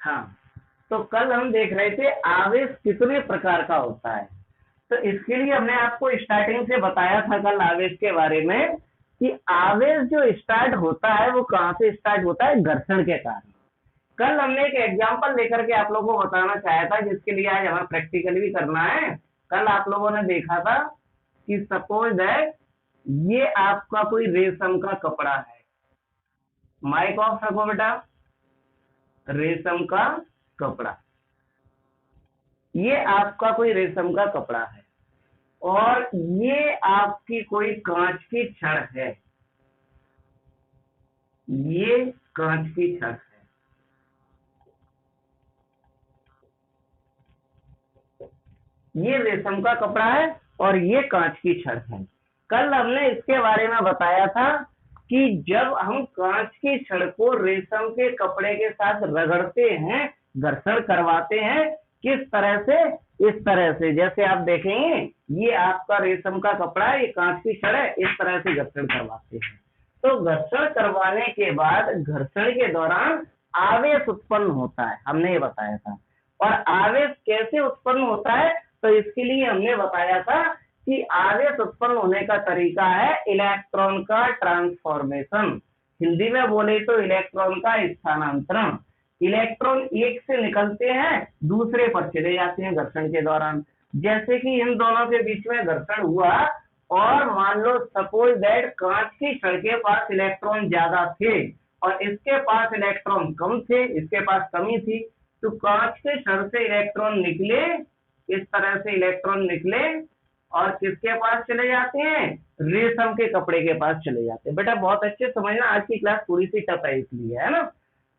हाँ, तो कल हम देख रहे थे आवेश कितने प्रकार का होता है। तो इसके लिए हमने आपको स्टार्टिंग से बताया था कल आवेश के बारे में कि आवेश जो स्टार्ट होता है वो कहाँ से स्टार्ट होता है, घर्षण के कारण। कल हमने एक एग्जांपल लेकर के आप लोगों को बताना चाहा था, जिसके लिए आज हमें प्रैक्टिकल भी करना है। कल आप लोगों ने देखा था कि सपोज दैट ये आपका कोई रेशम का कपड़ा है। माइक ऑफ रखो बेटा। रेशम का कपड़ा, ये आपका कोई रेशम का कपड़ा है और ये आपकी कोई कांच की छड़ है। ये कांच की छड़ है। ये रेशम का कपड़ा है और ये कांच की छड़ है। कल हमने इसके बारे में बताया था कि जब हम कांच की छड़ को रेशम के कपड़े के साथ रगड़ते हैं, घर्षण करवाते हैं, किस तरह से, इस तरह से। जैसे आप देखेंगे ये आपका रेशम का कपड़ा है, ये कांच की छड़ है, इस तरह से घर्षण करवाते हैं। तो घर्षण करवाने के बाद घर्षण के दौरान आवेश उत्पन्न होता है, हमने ये बताया था। और आवेश कैसे उत्पन्न होता है, तो इसके लिए हमने बताया था कि आवेश उत्पन्न होने का तरीका है इलेक्ट्रॉन का ट्रांसफॉर्मेशन। हिंदी में बोले तो इलेक्ट्रॉन का स्थानांतरण। इलेक्ट्रॉन एक से निकलते हैं, दूसरे पर चले जाते हैं घर्षण के दौरान। जैसे कि इन दोनों के बीच में घर्षण हुआ और मान लो सपोज दैट कांच की छड़ के पास इलेक्ट्रॉन ज्यादा थे और इसके पास इलेक्ट्रॉन कम थे, इसके पास कमी थी, तो कांच के छड़ से इलेक्ट्रॉन निकले, इस तरह से इलेक्ट्रॉन निकले और किसके पास चले जाते हैं, रेशम के कपड़े के पास चले जाते हैं। बेटा बहुत अच्छे समझना, आज की क्लास थोड़ी सी टफ है इसलिए, है ना।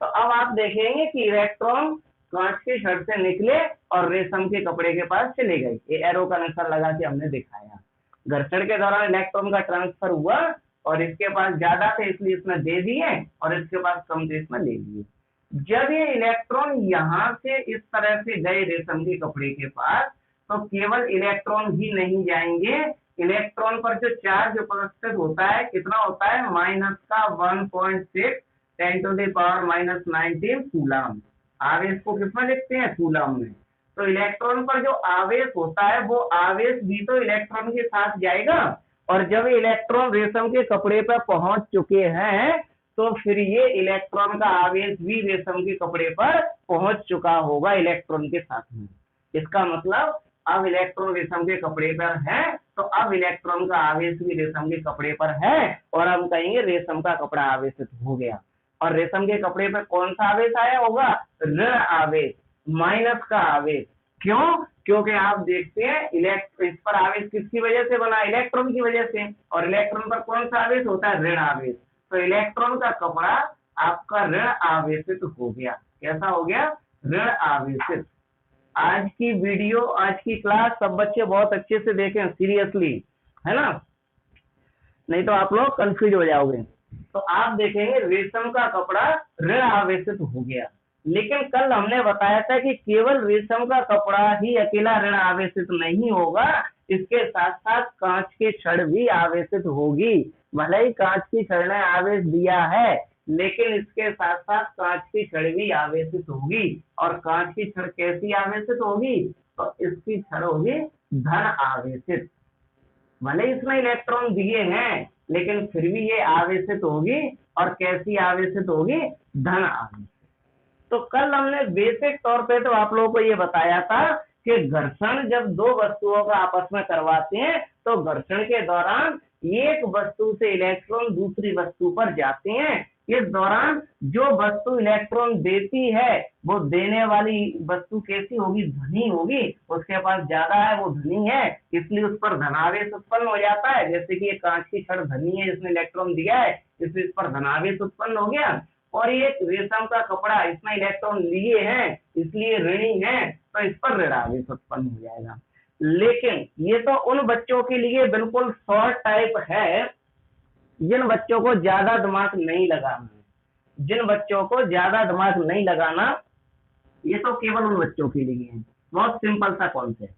तो अब आप देखेंगे कि इलेक्ट्रॉन कांच के छड़ से निकले और रेशम के कपड़े के पास चले गए। ये एरो का निशान लगा के हमने दिखाया। घर्षण के दौरान इलेक्ट्रॉन का ट्रांसफर हुआ और इसके पास ज्यादा थे इसलिए इसने दे दिए और इसके पास कम थे इसने ले लिए। जब ये इलेक्ट्रॉन यहां से इस तरह से गए रेशम के कपड़े के पास, तो केवल इलेक्ट्रॉन ही नहीं जाएंगे, इलेक्ट्रॉन पर जो चार्ज उपस्थित होता है कितना होता है, माइनस का 1.6 10⁻⁻19 कूलम। आवेश को किसमें लिखते हैं, कूलम में। तो इलेक्ट्रॉन पर जो आवेश होता है वो आवेश भी तो इलेक्ट्रॉन के साथ जाएगा और जब इलेक्ट्रॉन रेशम के कपड़े पर पहुंच चुके हैं तो फिर ये इलेक्ट्रॉन का आवेश भी रेशम के कपड़े पर पहुंच चुका होगा इलेक्ट्रॉन के साथ में। इसका मतलब अब इलेक्ट्रॉन रेशम के कपड़े पर है तो अब इलेक्ट्रॉन का आवेश भी रेशम के कपड़े पर है और हम कहेंगे रेशम का कपड़ा आवेशित हो गया। और रेशम के कपड़े पर कौन सा आवेश आया होगा, ऋण आवेश, माइनस का आवेश। क्यों, क्योंकि आप देखते हैं इस पर आवेश किसकी वजह से बना, इलेक्ट्रॉन की वजह से, और इलेक्ट्रॉन पर कौन सा आवेश होता है, ऋण आवेश। तो इलेक्ट्रॉन का कपड़ा आपका ऋण आवेशित हो गया। कैसा हो गया, ऋण आवेशित। आज की वीडियो, आज की क्लास सब बच्चे बहुत अच्छे से देखें, सीरियसली, है ना, नहीं तो आप लोग कंफ्यूज हो जाओगे। तो आप देखेंगे रेशम का कपड़ा ऋण आवेशित हो गया। लेकिन कल हमने बताया था कि केवल रेशम का कपड़ा ही अकेला ऋण आवेशित नहीं होगा, इसके साथ साथ कांच की छड़ भी आवेशित होगी। भले ही कांच की छड़ ने आवेश दिया है लेकिन इसके साथ साथ कांच की छड़ भी आवेशित होगी। और कांच की छड़ कैसी आवेशित होगी, तो इसकी छड़ होगी धन आवेशित। भले इसमें इलेक्ट्रॉन दिए हैं लेकिन फिर भी ये आवेशित होगी। और कैसी आवेशित होगी, धन आवेशित। तो कल हमने बेसिक तौर पे तो आप लोगों को ये बताया था कि घर्षण जब दो वस्तुओं का आपस में करवाते हैं तो घर्षण के दौरान एक वस्तु से इलेक्ट्रॉन दूसरी वस्तु पर जाते हैं। इस दौरान जो वस्तु इलेक्ट्रॉन देती है वो देने वाली वस्तु कैसी होगी, धनी होगी। उसके पास ज्यादा है, वो धनी है, इसलिए उस पर धनावेश उत्पन्न हो जाता है। जैसे कि ये कांच की छड़ धनी है, इसने इलेक्ट्रॉन दिया है, इसलिए इस पर धनावेश उत्पन्न हो गया। और ये रेशम का कपड़ा, इसमें इलेक्ट्रॉन लिए हैं इसलिए ऋणी है, तो इस पर ऋणावेश उत्पन्न हो जाएगा। लेकिन ये तो उन बच्चों के लिए बिल्कुल शॉर्ट टाइप है जिन बच्चों को ज्यादा दिमाग नहीं लगाना है। जिन बच्चों को ज्यादा दिमाग नहीं लगाना, ये तो केवल उन बच्चों के लिए है। बहुत सिंपल सा कॉन्सेप्ट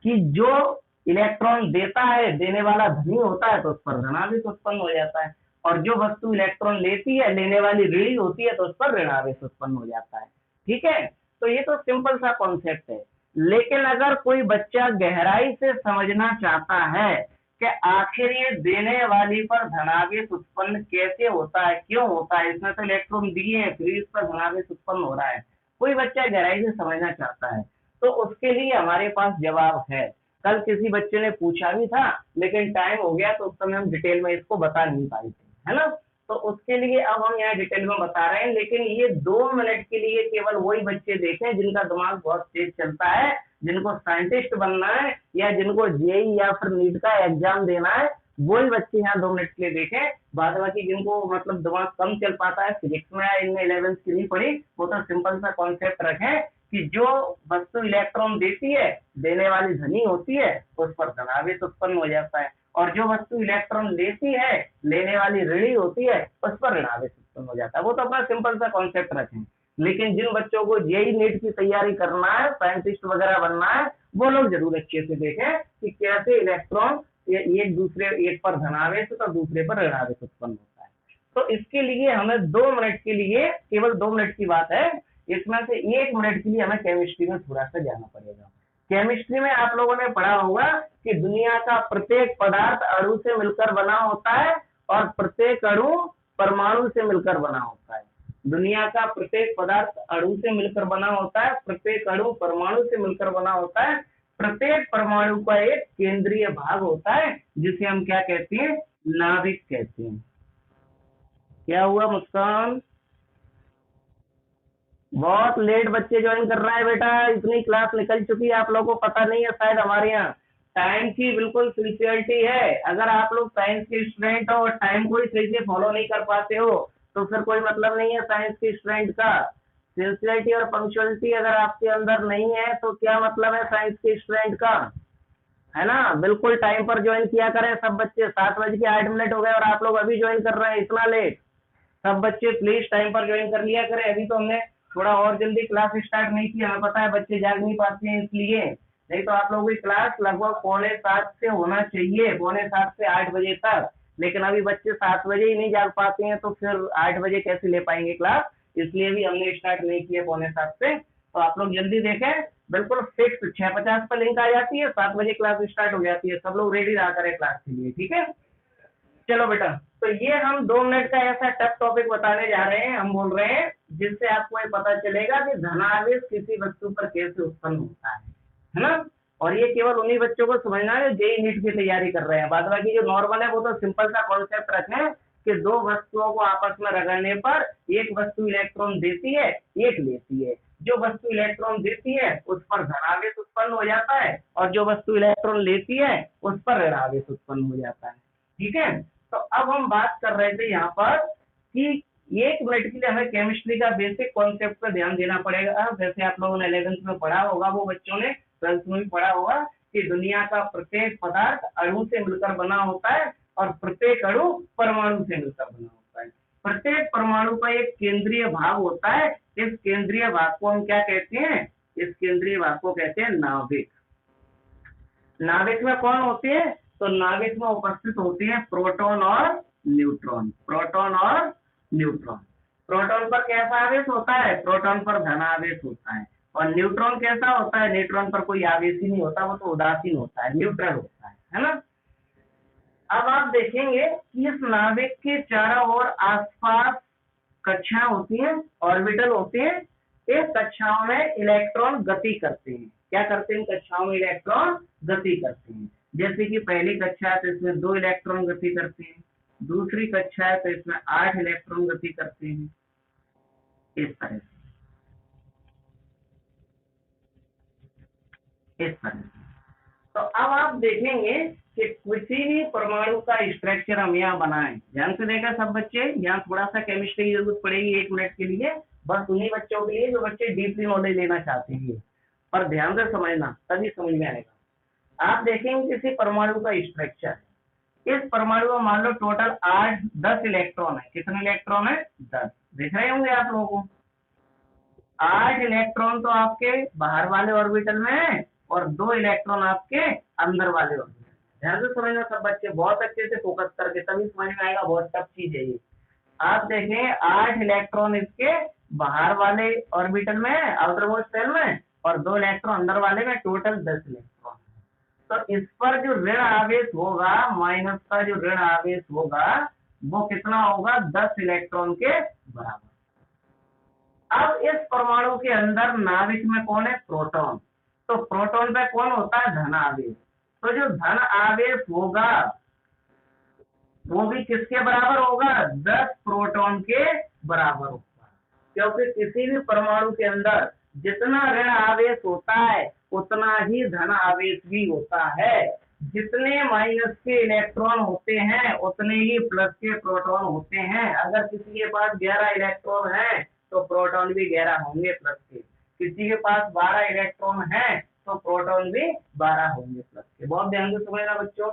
कि जो इलेक्ट्रॉन देता है, देने वाला धनी होता है तो उस पर धनावेश उत्पन्न हो जाता है, और जो वस्तु इलेक्ट्रॉन लेती है, लेने वाली ऋणी होती है, तो उस पर ऋणावेश उत्पन्न हो जाता है। ठीक है, तो ये तो सिंपल सा कॉन्सेप्ट है। लेकिन अगर कोई बच्चा गहराई से समझना चाहता है कि आखिर ये देने वाली पर धनावेश उत्पन्न कैसे होता है, क्यों होता है, इसमें तो इलेक्ट्रॉन दिए हैं फिर इस पर धनावेश उत्पन्न हो रहा है, कोई बच्चा गहराई से समझना चाहता है, तो उसके लिए हमारे पास जवाब है। कल किसी बच्चे ने पूछा भी था, लेकिन टाइम हो गया तो उस समय हम डिटेल में इसको बता नहीं पाए थे, है ना। तो उसके लिए अब हम यहाँ डिटेल में बता रहे हैं, लेकिन ये 2 मिनट के लिए केवल वही बच्चे देखें जिनका दिमाग बहुत तेज चलता है, जिनको साइंटिस्ट बनना है या जिनको जेई या फिर नीट का एग्जाम देना है, वही बच्चे यहाँ 2 मिनट के लिए देखें। बाद बाकी जिनको मतलब दिमाग कम चल पाता है, फिजिक्स में या इनमें 11th की नहीं पड़ी, वो तो सिंपल सा कॉन्सेप्ट रखें कि जो वस्तु इलेक्ट्रॉन देती है, देने वाली धनी होती है, उस पर धनावेश उत्पन्न हो जाता है, और जो वस्तु इलेक्ट्रॉन लेती है, लेने वाली ऋणी होती है, उस पर ऋणावेश उत्पन्न हो जाता है। वो तो अपना सिंपल सा कॉन्सेप्ट रखें। लेकिन जिन बच्चों को जेई नीट की तैयारी करना है, साइंटिस्ट वगैरह बनना है, वो लोग जरूर अच्छे से देखें कि कैसे इलेक्ट्रॉन एक दूसरे, एक पर धनावेश तो दूसरे पर ऋणावेश उत्पन्न होता है। तो इसके लिए हमें 2 मिनट के लिए, केवल 2 मिनट की बात है, इसमें से 1 मिनट के लिए हमें केमिस्ट्री में थोड़ा सा जाना पड़ेगा। केमिस्ट्री में आप लोगों ने पढ़ा होगा कि दुनिया का प्रत्येक पदार्थ अणु से मिलकर बना होता है और प्रत्येक अणु परमाणु से मिलकर बना होता है। दुनिया का प्रत्येक पदार्थ अणु से मिलकर बना होता है, प्रत्येक अणु परमाणु से मिलकर बना होता है, प्रत्येक परमाणु का एक केंद्रीय भाग होता है जिसे हम क्या कहते हैं, नाभिक कहते हैं। क्या हुआ मुस्कान? बहुत लेट बच्चे ज्वाइन कर रहे हैं बेटा, इतनी क्लास निकल चुकी है, आप लोगों को पता नहीं है शायद। हमारे यहाँ टाइम की बिल्कुल सिंसियरिटी है। अगर आप लोग साइंस के स्टूडेंट हो और टाइम को ही सही से फॉलो नहीं कर पाते हो तो फिर कोई मतलब नहीं है साइंस के स्टूडेंट का। सिंसियरिटी और पंक्चुअलिटी अगर आपके अंदर नहीं है तो क्या मतलब है साइंस के स्टूडेंट का, है ना। बिल्कुल टाइम पर ज्वाइन किया करें सब बच्चे। 7:08 हो गए और आप लोग अभी ज्वाइन कर रहे हैं, इतना लेट। सब बच्चे प्लीज टाइम पर ज्वाइन कर लिया करें। अभी तो हमने थोड़ा और जल्दी क्लास स्टार्ट नहीं की, हमें पता है बच्चे जाग नहीं पाते हैं इसलिए, नहीं तो आप लोगों की क्लास लगभग 6:45 से होना चाहिए, 7:45 से 8 बजे तक। लेकिन अभी बच्चे 7 बजे ही नहीं जाग पाते हैं तो फिर 8 बजे कैसे ले पाएंगे क्लास, इसलिए भी हमने स्टार्ट नहीं किया 6:45 से। तो आप लोग जल्दी देखें, बिल्कुल फिक्स 6:50 पर लिंक आ जाती है, 7 बजे क्लास स्टार्ट हो जाती है। सब लोग रेडी रहा करें क्लास के लिए, ठीक है। चलो बेटा, तो ये हम 2 मिनट का ऐसा टफ टॉपिक बताने जा रहे हैं, हम बोल रहे हैं जिससे आपको ये पता चलेगा कि धनावेश किसी वस्तु पर कैसे उत्पन्न होता है ना। और ये केवल उन्हीं बच्चों को समझना है जो जेई नीट की तैयारी कर रहे हैं। बाद बाकी जो नॉर्मल है वो तो सिंपल सा कॉन्सेप्ट रखें कि दो वस्तुओं को आपस में रगड़ने पर एक वस्तु इलेक्ट्रॉन देती है, एक लेती है। जो वस्तु इलेक्ट्रॉन देती है उस पर धनावेश उत्पन्न हो जाता है और जो वस्तु इलेक्ट्रॉन लेती है उस पर ऋणावेश उत्पन्न हो जाता है, ठीक है। तो अब हम बात कर रहे थे यहाँ पर कि 1 मिनट के लिए हमें केमिस्ट्री का बेसिक कॉन्सेप्ट पर ध्यान देना पड़ेगा। जैसे आप लोगों ने 11th में पढ़ा होगा, वो बच्चों ने 12th में भी पढ़ा होगा कि दुनिया का प्रत्येक पदार्थ अणु से मिलकर बना होता है और प्रत्येक अणु परमाणु से मिलकर बना होता है। प्रत्येक परमाणु का एक केंद्रीय भाग होता है, इस केंद्रीय भाग को हम क्या कहते हैं, इस केंद्रीय भाग को कहते हैं नाभिक। नाभिक में कौन होते हैं, तो नाभिक में उपस्थित होती है प्रोटॉन और न्यूट्रॉन। प्रोटॉन और न्यूट्रॉन। प्रोटॉन पर कैसा आवेश होता है, प्रोटॉन पर धनावेश होता है। और न्यूट्रॉन कैसा होता है, न्यूट्रॉन पर कोई आवेश ही नहीं होता, वो तो उदासीन होता है, न्यूट्रल होता है ना। अब आप देखेंगे कि इस नाभिक के चारों ओर आसपास कक्षाएं होती हैं, ऑर्बिटल होते हैं। इस कक्षाओं में इलेक्ट्रॉन गति करते हैं। क्या करते हैं, इन कक्षाओं में इलेक्ट्रॉन गति करते हैं। जैसे कि पहली कक्षा है तो इसमें 2 इलेक्ट्रॉन गति करते हैं, दूसरी कक्षा है तो इसमें 8 इलेक्ट्रॉन गति करते हैं, इस तरह से, इस तरह से। तो अब आप देखेंगे कि किसी भी परमाणु का स्ट्रक्चर हम यहाँ बनाएं, ध्यान से देखा सब बच्चे, यहाँ थोड़ा सा केमिस्ट्री की जरूरत पड़ेगी 1 मिनट के लिए, बस उन्हीं बच्चों के लिए जो बच्चे डीपली नॉलेज लेना चाहते हैं। पर ध्यान से समझना तभी समझ में आएगा। आप देखेंगे किसी परमाणु का स्ट्रक्चर, इस परमाणु में मान लो टोटल 8-10 इलेक्ट्रॉन है। कितने इलेक्ट्रॉन है, 10। देख रहे होंगे आप लोगों को, 8 इलेक्ट्रॉन तो आपके बाहर वाले ऑर्बिटल में है और 2 इलेक्ट्रॉन आपके अंदर वाले ऑर्बिटल में। ध्यान से समझना सब बच्चे, बहुत अच्छे से फोकस करके, तभी समझ में आएगा, बहुत टफ चीज है ये। आप देखें 8 इलेक्ट्रॉन इसके बाहर वाले ऑर्बिटल में है, आउटर मोस्ट शेल में, और 2 इलेक्ट्रॉन अंदर वाले में, टोटल 10 इलेक्ट्रॉन। तो इस पर जो ऋण आवेश होगा, माइनस का जो ऋण आवेश होगा वो कितना होगा, 10 इलेक्ट्रॉन के बराबर। अब इस परमाणु के अंदर नाभिक में कौन है, प्रोटॉन। तो प्रोटॉन पे कौन होता है, धन आवेश। तो जो धन आवेश होगा वो भी किसके बराबर होगा, 10 प्रोटॉन के बराबर होगा। क्योंकि किसी भी परमाणु के अंदर जितना ऋण आवेश होता है उतना ही धन आवेश भी होता है। जितने माइनस के इलेक्ट्रॉन होते हैं उतने ही प्लस के प्रोटॉन होते हैं। अगर किसी के पास 11 इलेक्ट्रॉन है तो प्रोटॉन भी 11 होंगे प्लस के। किसी के पास 12 इलेक्ट्रॉन है तो प्रोटॉन भी 12 होंगे प्लस के। बहुत ध्यान से समझना बच्चों।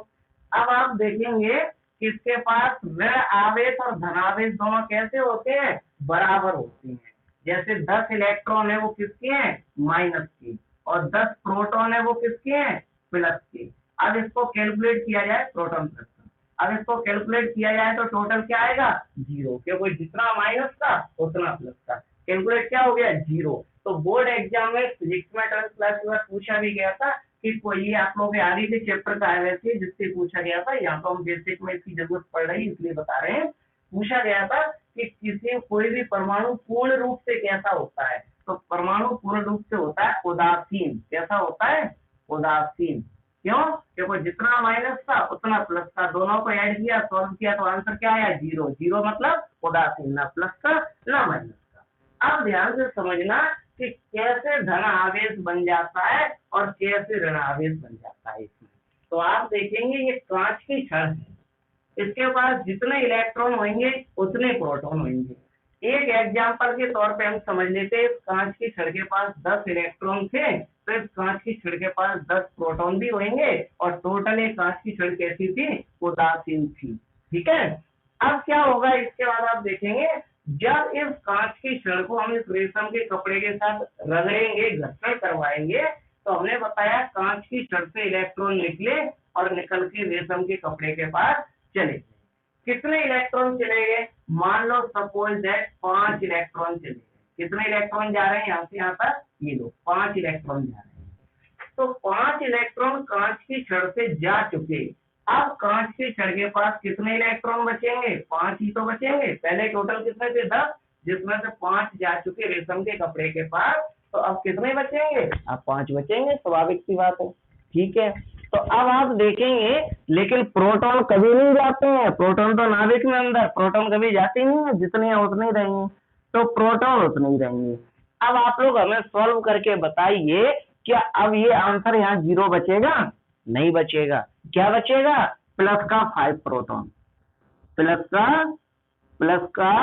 अब आप देखेंगे किसके पास ऋण आवेश और धनावेश दोनों कैसे होते हैं, बराबर होते हैं। जैसे 10 इलेक्ट्रॉन है वो किसके हैं, माइनस के, और 10 प्रोटॉन है वो किसके हैं, प्लस के। अब इसको कैलकुलेट किया जाए प्रोटॉन प्लस का, अब इसको कैलकुलेट किया जाए तो टोटल क्या आएगा, 0, क्योंकि जितना माइनस का उतना प्लस का। कैलकुलेट क्या हो गया, 0। तो बोर्ड एग्जाम में फिजिक्स में 10th क्लास में पूछा भी गया था कि कोई आप लोग आगे के चैप्टर का है वैसे जिससे पूछा गया था। यहाँ तो हम बेसिक में इसकी जरूरत पड़ रही है इसलिए बता रहे हैं। पूछा गया था कि किसी कोई भी परमाणु पूर्ण रूप से कैसा होता है। तो परमाणु पूर्ण रूप से होता है उदासीन। कैसा होता है, उदासीन। क्यों, क्योंकि जितना माइनस था उतना प्लस का, दोनों को ऐड किया, सॉल्व किया तो आंसर क्या आया, 0। 0 मतलब उदासीन, ना प्लस का ना माइनस का। अब ध्यान से समझना कि कैसे धन आवेश बन जाता है और कैसे ऋण आवेश बन जाता है इसमें। तो आप देखेंगे ये कांच की छड़ है, इसके पास जितने इलेक्ट्रॉन होंगे उतने प्रोटॉन होंगे। एक एग्जांपल के तौर पे हम समझ लेते हैं, कांच की छड़ के पास 10 इलेक्ट्रॉन थे तो इस कांच की छड़ के पास 10 प्रोटॉन भी होंगे, और टोटल एक कांच की छड़ कैसी थी, उदासीन थी। ठीक है। अब क्या होगा इसके बाद आप देखेंगे, जब इस कांच की छड़ को हम इस रेशम के कपड़े के साथ रगड़ेंगे, घर्षण करवाएंगे, तो हमने बताया कांच की छड़ से इलेक्ट्रॉन निकले और निकल के रेशम के कपड़े के पास चले गए। कितने इलेक्ट्रॉन चले गए, मान लो सपोज दैट 5 इलेक्ट्रॉन चले गए। कितने इलेक्ट्रॉन जा रहे हैं यहाँ से यहाँ तक, ये लो 5 इलेक्ट्रॉन जा रहे हैं। तो 5 इलेक्ट्रॉन कांच की छड़ से जा चुके। अब कांच की छड़ के पास कितने इलेक्ट्रॉन बचेंगे, 5 ही तो बचेंगे। पहले टोटल कितने थे, 10, जिसमें से 5 जा चुके रेशम के कपड़े के पास। तो अब कितने बचेंगे, अब 5 बचेंगे, स्वाभाविक सी बात है। ठीक है। तो अब आप देखेंगे लेकिन प्रोटॉन कभी नहीं जाते हैं, प्रोटॉन तो नाभिक में अंदर, प्रोटॉन कभी जाते नहीं है, जितने हैं उतने ही रहेंगे। तो प्रोटॉन उतने ही रहेंगे। अब आप लोग हमें सॉल्व करके बताइए, क्या अब ये आंसर यहाँ 0 बचेगा, नहीं बचेगा। क्या बचेगा, प्लस का 5 प्रोटॉन, प्लस का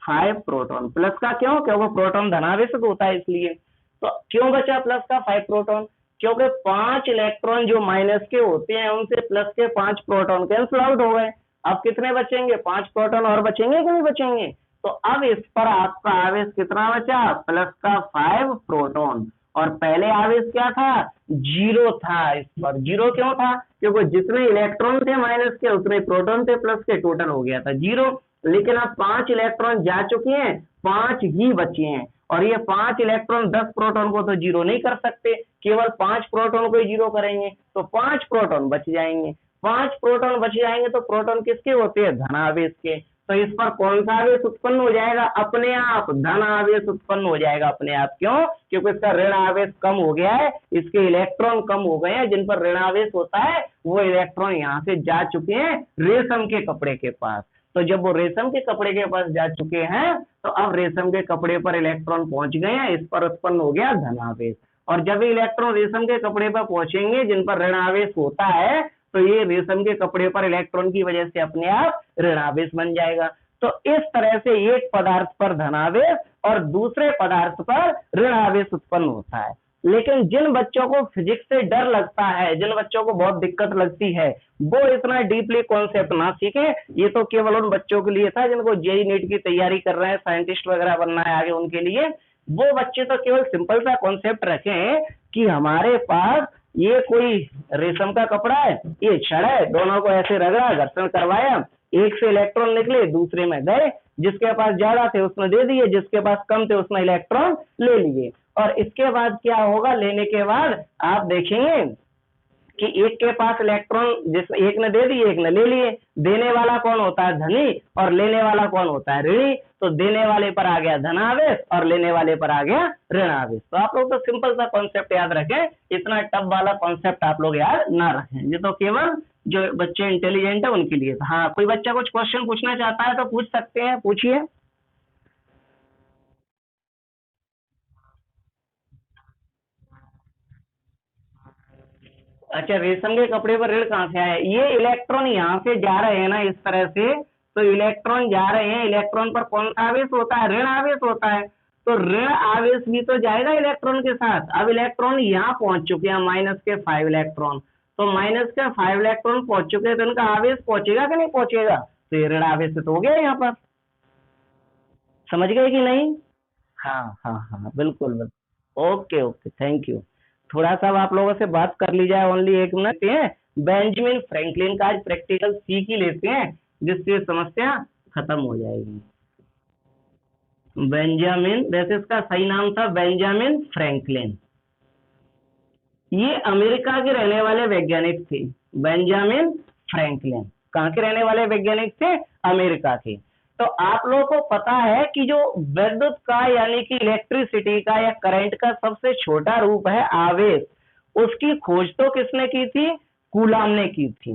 5 प्रोटॉन। प्लस का क्यों, क्योंकि प्रोटॉन धनावेश होता है इसलिए। तो क्यों बचा प्लस का 5 प्रोटॉन, क्योंकि 5 इलेक्ट्रॉन जो माइनस के होते हैं उनसे प्लस के 5 प्रोटॉन कैंसिल आउट हो गए। अब कितने बचेंगे, 5 प्रोटॉन और बचेंगे कि नहीं बचेंगे। तो अब इस पर आपका आवेश कितना बचा, प्लस का 5 प्रोटॉन। और पहले आवेश क्या था, 0 था। इस पर 0 क्यों था, क्योंकि जितने इलेक्ट्रॉन थे माइनस के उतने प्रोटॉन थे प्लस के, टोटल हो गया था 0। लेकिन अब 5 इलेक्ट्रॉन जा चुके हैं, 5 ही बचे हैं, और ये 5 इलेक्ट्रॉन 10 प्रोटॉन को तो 0 नहीं कर सकते, केवल 5 प्रोटॉन को ही 0 करेंगे। तो 5 प्रोटॉन बच जाएंगे। 5 प्रोटॉन बच जाएंगे तो प्रोटॉन किसके होते हैं, धनावेश के। तो इस पर कौन सा आवेश उत्पन्न हो जाएगा, अपने आप धन आवेश उत्पन्न हो जाएगा अपने आप। क्यों, क्योंकि इसका ऋण आवेश कम हो गया है, इसके इलेक्ट्रॉन कम हो गए हैं। जिन पर ऋण आवेश होता है वो इलेक्ट्रॉन यहाँ से जा चुके हैं रेशम के कपड़े के पास। तो जब वो रेशम के कपड़े के पास जा चुके हैं तो अब रेशम के कपड़े पर इलेक्ट्रॉन पहुंच गए हैं, इस पर उत्पन्न हो गया धनावेश। और जब इलेक्ट्रॉन रेशम के कपड़े पर पहुंचेंगे जिन पर ऋण आवेश होता है, तो ये रेशम के कपड़े पर इलेक्ट्रॉन की वजह से अपने आप ऋणावेश बन जाएगा। तो इस तरह से एक पदार्थ पर धनावेश और दूसरे पदार्थ पर ऋणावेश उत्पन्न होता है। लेकिन जिन बच्चों को फिजिक्स से डर लगता है, जिन बच्चों को बहुत दिक्कत लगती है, वो इतना डीपली कॉन्सेप्ट ना सीखे। ये तो केवल उन बच्चों के लिए था जिनको जेईई नीट की तैयारी कर रहे हैं, साइंटिस्ट वगैरह बनना है आगे उनके लिए। वो बच्चे तो केवल सिंपल सा कॉन्सेप्ट रखें कि हमारे पास ये कोई रेशम का कपड़ा है, ये छड़ है, दोनों को ऐसे रगड़ा, घर्षण करवाया, एक से इलेक्ट्रॉन निकले दूसरे में गए, जिसके पास ज्यादा थे उसने दे दिए, जिसके पास कम थे उसने इलेक्ट्रॉन ले लिए। और इसके बाद क्या होगा, लेने के बाद आप देखेंगे कि एक के पास इलेक्ट्रॉन, जिस एक ने दे दिए एक ने ले लिए, देने वाला कौन होता है, धनी, और लेने वाला कौन होता है, ऋणी। तो देने वाले पर आ गया धनावेश और लेने वाले पर आ गया ऋणावेश। तो आप लोग तो सिंपल सा कॉन्सेप्ट याद रखें, इतना टफ वाला कॉन्सेप्ट आप लोग याद ना रखें, ये तो केवल जो बच्चे इंटेलिजेंट है उनके लिए। हाँ, कोई बच्चा कुछ क्वेश्चन पूछना चाहता है तो पूछ सकते हैं, पूछिए। अच्छा, रेशम के कपड़े पर ऋण कहाँ से आया, ये इलेक्ट्रॉन यहाँ से जा रहे हैं ना इस तरह से, तो इलेक्ट्रॉन जा रहे हैं, इलेक्ट्रॉन पर कौन सा आवेश होता है, ऋण आवेश होता है, तो ऋण आवेश भी तो जाएगा इलेक्ट्रॉन के साथ। अब इलेक्ट्रॉन यहाँ पहुंच चुके हैं -5 इलेक्ट्रॉन, तो -5 इलेक्ट्रॉन पहुंच चुके हैं, तो इनका आवेश पहुंचेगा कि नहीं पहुंचेगा, तो ये ऋण आवेश तो हो गया यहाँ पर। समझ गए कि नहीं? हाँ हाँ हाँ, बिल्कुल बिल्कुल। Okay okay, thank you. थोड़ा सा अब आप लोगों से बात कर ली जाए, ओनली 1 मिनट है। बेंजामिन फ्रैंकलिन का आज प्रैक्टिकल सीख ही लेते हैं, जिससे समस्या खत्म हो जाएगी। बेंजामिन, वैसे इसका सही नाम था बेंजामिन फ्रैंकलिन। ये अमेरिका के रहने वाले वैज्ञानिक थे। बेंजामिन फ्रैंकलिन कहाँ के रहने वाले वैज्ञानिक थे, अमेरिका के। तो आप लोगों को पता है कि जो विद्युत का यानी कि इलेक्ट्रिसिटी का या करंट का सबसे छोटा रूप है आवेश, उसकी खोज तो किसने की थी, कूलाम ने की थी।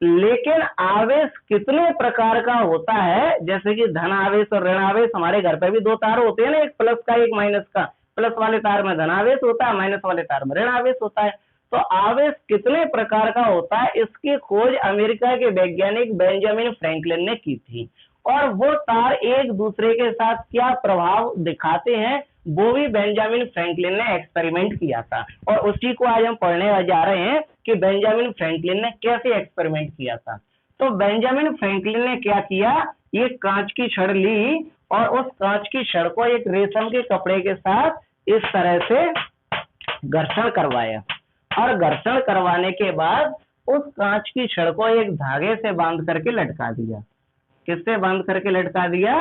लेकिन आवेश कितने प्रकार का होता है, जैसे कि धन आवेश और ऋण आवेश, हमारे घर पे भी 2 तार होते हैं ना, एक प्लस का एक माइनस का, प्लस वाले तार में धनावेश होता है, माइनस वाले तार में ऋण आवेश होता है। तो आवेश कितने प्रकार का होता है, इसकी खोज अमेरिका के वैज्ञानिक बेंजामिन फ्रैंकलिन ने की थी। और वो तार एक दूसरे के साथ क्या प्रभाव दिखाते हैं, वो भी बेंजामिन फ्रैंकलिन ने एक्सपेरिमेंट किया था। और उसी को आज हम पढ़ने जा रहे हैं कि बेंजामिन फ्रैंकलिन ने कैसे एक्सपेरिमेंट किया था। तो बेंजामिन फ्रैंकलिन ने क्या किया, ये कांच की छड़ ली और उस कांच की छड़ को एक रेशम के कपड़े के साथ इस तरह से घर्षण करवाया, और घर्षण करवाने के बाद उस कांच की छड़ को एक धागे से बांध करके लटका दिया। किससे बांध करके लटका दिया,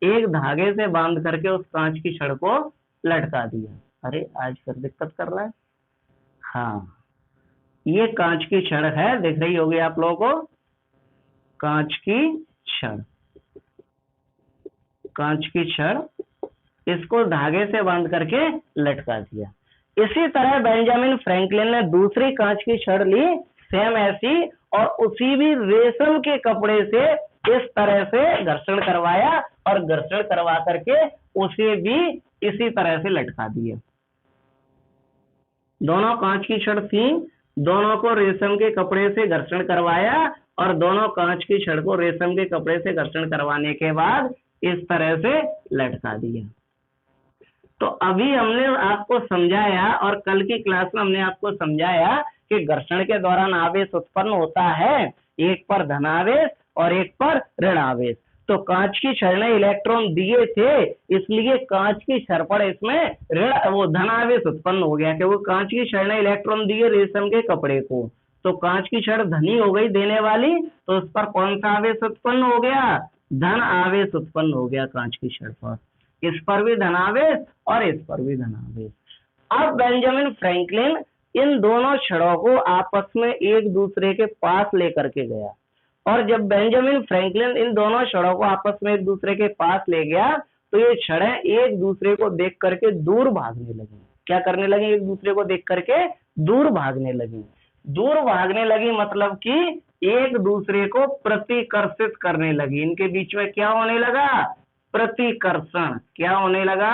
एक धागे से बांध करके उस कांच की छड़ को लटका दिया। अरे आज फिर दिक्कत कर रहा है। हाँ, ये कांच की छड़ है, दिख रही होगी आप लोगों को, कांच की छड़, कांच की छड़, इसको धागे से बांध करके लटका दिया। इसी तरह बेंजामिन फ्रैंकलिन ने दूसरी कांच की छड़ ली, सेम ऐसी, और उसी भी रेशम के कपड़े से इस तरह से घर्षण करवाया और घर्षण करवा करके उसे भी इसी तरह से लटका दिया। दोनों कांच की छड़ थी, दोनों को रेशम के कपड़े से घर्षण करवाया और दोनों कांच की छड़ को रेशम के कपड़े से घर्षण करवाने के बाद इस तरह से लटका दिया। तो अभी हमने आपको समझाया और कल की क्लास में हमने आपको समझाया कि घर्षण के दौरान आवेश उत्पन्न होता है, एक पर धनावेश और एक पर ऋण आवेश। तो कांच की छड़ ने इलेक्ट्रॉन दिए थे, इसलिए कांच की छड़ पर इसमें ऋण वो धनावेश उत्पन्न हो गया, क्योंकि कांच की छड़ ने इलेक्ट्रॉन दिए रेशम के कपड़े को, तो कांच की छड़ धनी हो गई देने वाली, तो उस पर कौन सा आवेश उत्पन्न हो गया, धन आवेश उत्पन्न हो गया कांच की छड़ पर। इस पर भी धनावेश और इस पर भी धनावेश। अब बेंजामिन फ्रैंकलिन इन दोनों छड़ों को आपस में एक दूसरे के पास लेकर के गया, और जब बेंजामिन फ्रैंकलिन इन दोनों छड़ों को आपस में एक दूसरे के पास ले गया, तो ये छड़ें एक दूसरे को देख करके दूर भागने लगी। क्या करने लगी, एक दूसरे को देख करके दूर भागने लगी। दूर भागने लगी मतलब कि एक दूसरे को प्रतिकर्षित करने लगी, इनके बीच में क्या होने लगा, प्रतिकर्षण। क्या होने लगा,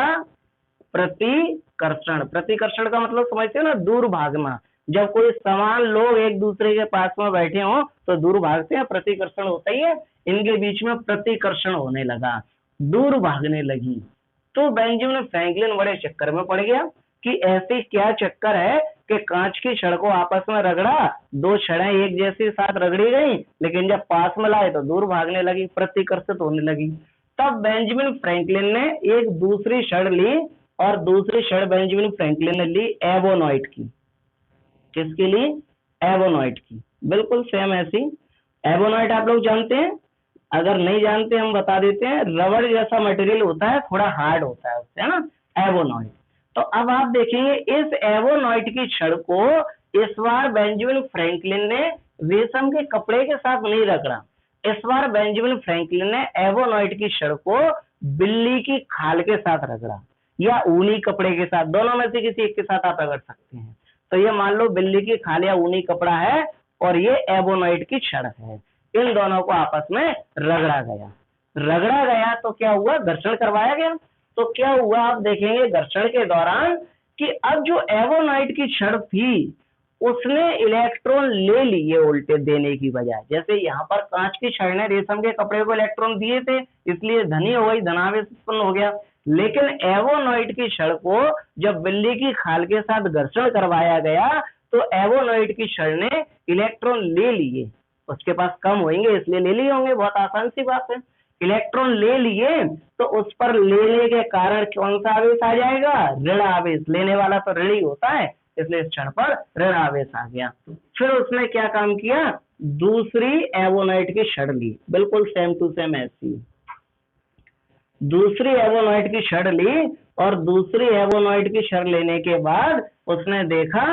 प्रतिकर्षण। प्रतिकर्षण का मतलब समझते हो ना, दूर भागना। जब कोई समान लोग एक दूसरे के पास में बैठे हो तो दूर भागते हैं, प्रतिकर्षण होता ही है। इनके बीच में प्रतिकर्षण होने लगा, दूर भागने लगी। तो बेंजामिन फ्रैंकलिन बड़े चक्कर में पड़ गया कि ऐसे क्या चक्कर है कि कांच की छड़ को आपस में रगड़ा, दो छड़ें एक जैसे साथ रगड़ी गई, लेकिन जब पास में लाए तो दूर भागने लगी, प्रतिकर्षित होने लगी। तब बेंजामिन फ्रैंकलिन ने एक दूसरी छड़ ली, और दूसरी छड़ बेंजामिन फ्रैंकलिन ने ली एवोनॉइट की। किसकी ली, एवोनॉइट की, बिल्कुल सेम ऐसी। एवोनॉइट आप लोग जानते हैं, अगर नहीं जानते हम बता देते हैं, रबड़ जैसा मटेरियल होता है, थोड़ा हार्ड होता है उससे, है ना, एवोनॉइड। तो अब आप देखेंगे इस एवोनॉइड की छड़ को इस बार बेंजामिन फ्रैंकलिन ने रेशम के कपड़े के साथ नहीं रगड़ा, इस बार बेंजामिन फ्रैंकलिन ने एवोनॉइड की छड़ को बिल्ली की खाल के साथ रगड़ा या ऊनी कपड़े के साथ, दोनों में से किसी एक के साथ आप रगड़ सकते हैं। तो ये मान लो बिल्ली की खाल या ऊनी कपड़ा है और ये एवोनॉइड की छड़ है, इन दोनों को आपस में रगड़ा गया। रगड़ा गया तो क्या हुआ, घर्षण करवाया गया। तो क्या हुआ आप देखेंगे घर्षण के दौरान कि अब जो एवोनॉइड की छड़ थी उसने इलेक्ट्रॉन ले लिए उल्टे देने की बजाय। जैसे यहाँ पर कांच की छड़ ने रेशम के कपड़े को इलेक्ट्रॉन दिए थे, इसलिए धनी हो गई, धनावेश उत्पन्न हो गया। लेकिन एवोनॉइड की छड़ को जब बिल्ली की खाल के साथ घर्षण करवाया गया तो एवोनॉइड की छड़ ने इलेक्ट्रॉन ले लिए, उसके पास कम होंगे इसलिए ले लिए होंगे, बहुत आसान सी बात है। इलेक्ट्रॉन ले लिए तो उस पर लेने के कारण कौन सा आवेश आ जाएगा, ऋण आवेश। लेने वाला तो ऋण ही होता है, इसलिए इस क्षण पर ऋण आवेश आ गया। फिर उसने क्या काम किया, दूसरी एवोनॉइड की छड़ ली, बिल्कुल सेम टू सेम ऐसी दूसरी एवोनॉइड की छड़ ली, और दूसरी एवोनॉइड की छड़ लेने के बाद उसने देखा,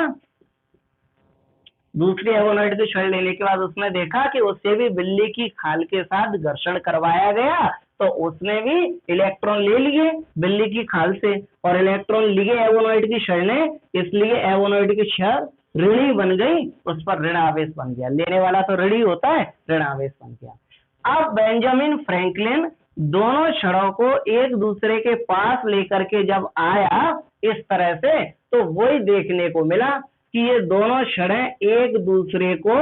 दूसरी एवोनॉइड की छड़ लेने के बाद उसने देखा कि उससे भी बिल्ली की खाल के साथ घर्षण करवाया गया, तो उसने भी इलेक्ट्रॉन ले लिए बिल्ली की खाल से, और इलेक्ट्रॉन लिए एवोनॉइड की छड़ ने, इसलिए एवोनॉइड की छड़ ऋणी बन गई, उस पर ऋण आवेश बन गया। लेने वाला तो ऋणी होता है, ऋण आवेश बन गया। अब बेंजामिन फ्रैंकलिन दोनों छड़ों को एक दूसरे के पास लेकर के जब आया इस तरह से, तो वही देखने को मिला कि ये दोनों छड़ें एक दूसरे को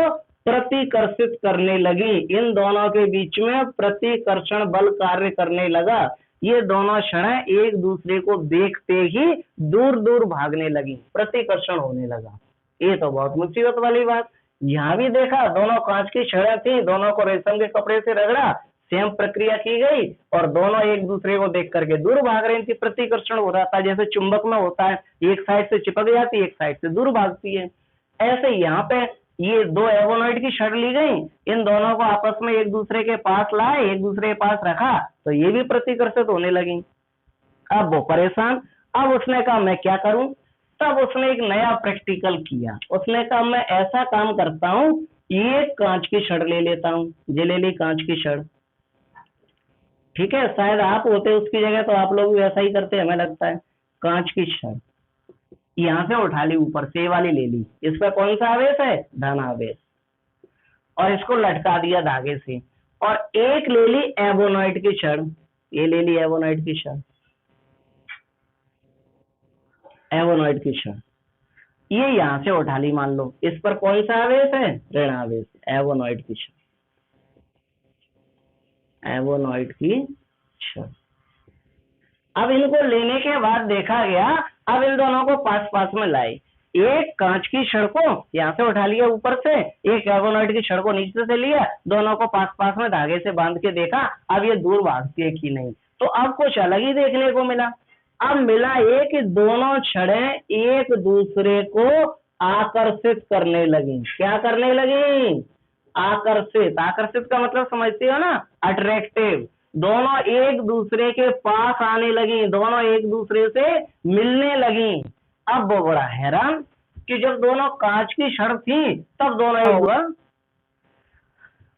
प्रतिकर्षित करने लगी, इन दोनों के बीच में प्रतिकर्षण बल कार्य करने लगा। ये दोनों छड़ें एक दूसरे को देखते ही दूर दूर भागने लगी, प्रतिकर्षण होने लगा। ये तो बहुत मुसीबत वाली बात। यहाँ भी देखा दोनों कांच की छड़ें थी, दोनों को रेशम के कपड़े से रगड़ा, सेम प्रक्रिया की गई और दोनों एक दूसरे को देख करके दूर भाग रही थी, प्रतिकर्षण हो रहा था। जैसे चुंबक में होता है, एक साइड से चिपक जाती है, एक साइड से दूर भागती है। ऐसे यहाँ पे ये दो एवोनॉइड की छड़ ली गई, इन दोनों को आपस में एक दूसरे के पास लाए, एक दूसरे के पास रखा, तो ये भी प्रतिकर्षित होने लगी। अब वो परेशान, अब उसने कहा मैं क्या करूं, तब उसने एक नया प्रैक्टिकल किया। उसने कहा मैं ऐसा काम करता हूँ, ये कांच की छड़ ले लेता हूँ, ये ले ली कांच की छड़, ठीक है, शायद आप होते उसकी जगह तो आप लोग भी वैसा ही करते, हमें लगता है। कांच की छड़ यहाँ से उठा ली, ऊपर से वाली ले ली, इस पर कौन सा आवेश है, धन आवेश, और इसको लटका दिया धागे से, और एक ले ली एवोनॉइड की छड़, ये ले ली एवोनॉइड की छड़, एवोनॉइड की छड़ ये यहाँ से उठा ली, मान लो इस पर कौन सा आवेश है, ऋण आवेश, एवोनॉइड की छड़, एवोनॉइड की छड़। अब इनको लेने के बाद देखा गया, अब इन दोनों को पास पास में लाए, एक कांच की छड़ को यहाँ से उठा लिया ऊपर से, एक एवोनॉइड की छड़ को नीचे से लिया, दोनों को पास पास में धागे से बांध के देखा, अब ये दूर भागती है कि नहीं। तो अब कुछ अलग ही देखने को मिला। अब मिला ये कि दोनों छड़ें एक दूसरे को आकर्षित करने लगी। क्या करने लगी, आकर्षित। आकर्षित का मतलब समझते हो ना, अट्रैक्टिव। दोनों एक दूसरे के पास आने लगी, दोनों एक दूसरे से मिलने लगी। अब वो बड़ा हैरान कि जब दोनों कांच की छड़ थी तब दोनों एक हुआ।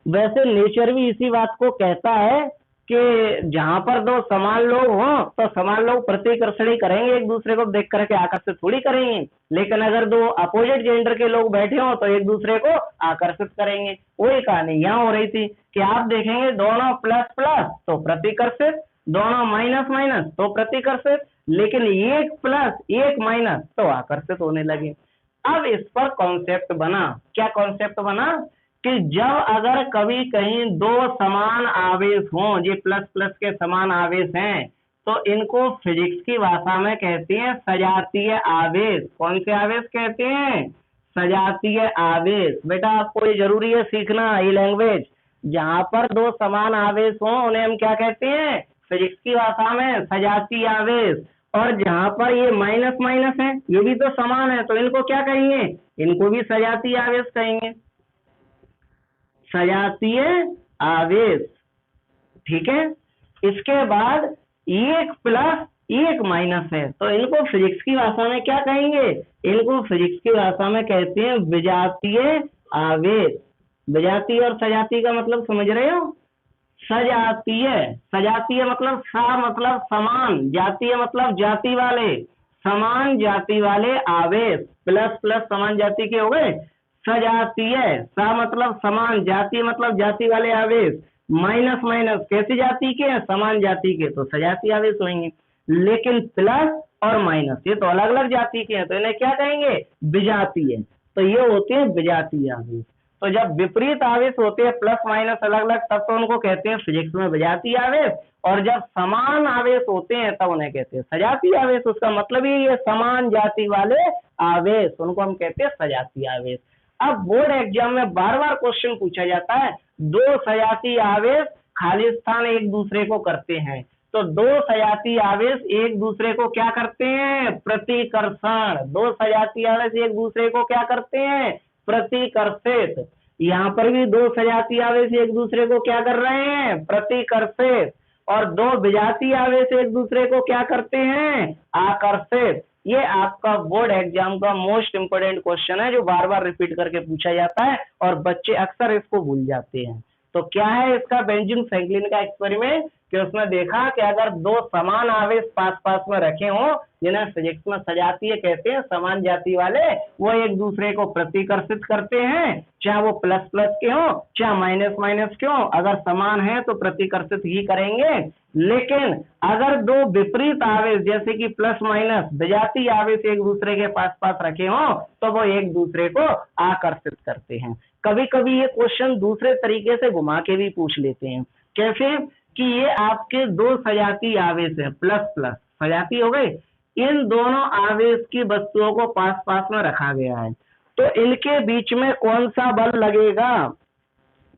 वैसे नेचर भी इसी बात को कहता है कि जहां पर दो समान लोग हों तो समान लोग प्रतिकर्षण ही करेंगे, एक दूसरे को देख करके आकर्षित थोड़ी करेंगे। लेकिन अगर दो अपोजिट जेंडर के लोग बैठे हों तो एक दूसरे को आकर्षित करेंगे। वही कहानी यहाँ हो रही थी कि आप देखेंगे दोनों प्लस प्लस तो प्रतिकर्षित, दोनों माइनस माइनस तो प्रतिकर्षित, लेकिन एक प्लस एक माइनस तो आकर्षित होने लगे। अब इस पर कॉन्सेप्ट बना, क्या कॉन्सेप्ट बना कि जब अगर कभी कहीं दो समान आवेश हों, ये प्लस प्लस के समान आवेश हैं, तो इनको फिजिक्स की भाषा में कहते हैं सजातीय आवेश। कौन से आवेश कहते हैं, सजातीय आवेश। बेटा आपको ये जरूरी है सीखना, ये लैंग्वेज। जहां पर दो समान आवेश हों उन्हें हम क्या कहते हैं, फिजिक्स की भाषा में सजातीय आवेश। और जहां पर ये माइनस माइनस है, ये भी तो समान है, तो इनको क्या कहेंगे, इनको भी सजातीय आवेश कहेंगे, सजातीय आवेश। ठीक है। इसके बाद एक प्लस एक माइनस है, तो इनको फिजिक्स की भाषा में क्या कहेंगे? इनको फिजिक्स की भाषा में कहते हैं विजातीय आवेश। विजातीय और सजातीय का मतलब समझ रहे हो? सजातीय, सजातीय मतलब सा मतलब समान, जातीय मतलब जाति वाले, समान जाति वाले आवेश, प्लस प्लस समान जाति के हो गए सजातीय। सा मतलब समान, जाति मतलब जाति वाले आवेश, माइनस माइनस कैसी जाति के? समान जाति के, तो सजातीय आवेश होंगे। लेकिन प्लस और माइनस ये तो अलग अलग जाति के हैं, तो इन्हें क्या कहेंगे? विजातीय। तो ये होते हैं विजातीय आवेश। तो जब विपरीत आवेश होते हैं प्लस माइनस अलग अलग, तब तो उनको कहते हैं फिजिक्स में विजातीय आवेश, और जब समान आवेश होते हैं तब उन्हें कहते हैं सजातीय आवेश। उसका मतलब ये समान जाति वाले आवेश, उनको हम कहते हैं सजातीय आवेश। अब बोर्ड एग्जाम में बार बार क्वेश्चन पूछा जाता है, दो सजातीय आवेश खाली स्थान एक दूसरे को करते हैं, तो दो सजातीय आवेश एक दूसरे को क्या करते हैं? प्रतिकर्षण। दो सजातीय आवेश एक दूसरे को क्या करते हैं? प्रतिकर्षित। यहाँ पर भी दो सजातीय आवेश एक दूसरे को क्या कर रहे हैं? प्रतिकर्षित। और दो विजातीय आवेश एक दूसरे को क्या करते हैं? आकर्षित। ये आपका बोर्ड एग्जाम का मोस्ट इंपोर्टेंट क्वेश्चन है, जो बार बार रिपीट करके पूछा जाता है और बच्चे अक्सर इसको भूल जाते हैं। तो क्या है इसका? बेंजामिन फ्रैंकलिन का एक्सपेरिमेंट, कि उसने देखा कि अगर दो समान आवेश पास पास में रखे हों, जिन्हें फिजिक्स में सजातीय कहते हैं, समान जाति वाले, वो एक दूसरे को प्रतिकर्षित करते हैं, चाहे वो प्लस प्लस के हो चाहे माइनस माइनस के हो। अगर समान है तो प्रतिकर्षित ही करेंगे, लेकिन अगर दो विपरीत आवेश जैसे कि प्लस माइनस विजातीय आवेश एक दूसरे के पास पास रखे हों, तो वो एक दूसरे को आकर्षित करते हैं। कभी कभी ये क्वेश्चन दूसरे तरीके से घुमा के भी पूछ लेते हैं। कैसे? कि ये आपके दो सजातीय आवेश है, प्लस प्लस सजातीय हो गए, इन दोनों आवेश की वस्तुओं को पास पास में रखा गया है, तो इनके बीच में कौन सा बल लगेगा?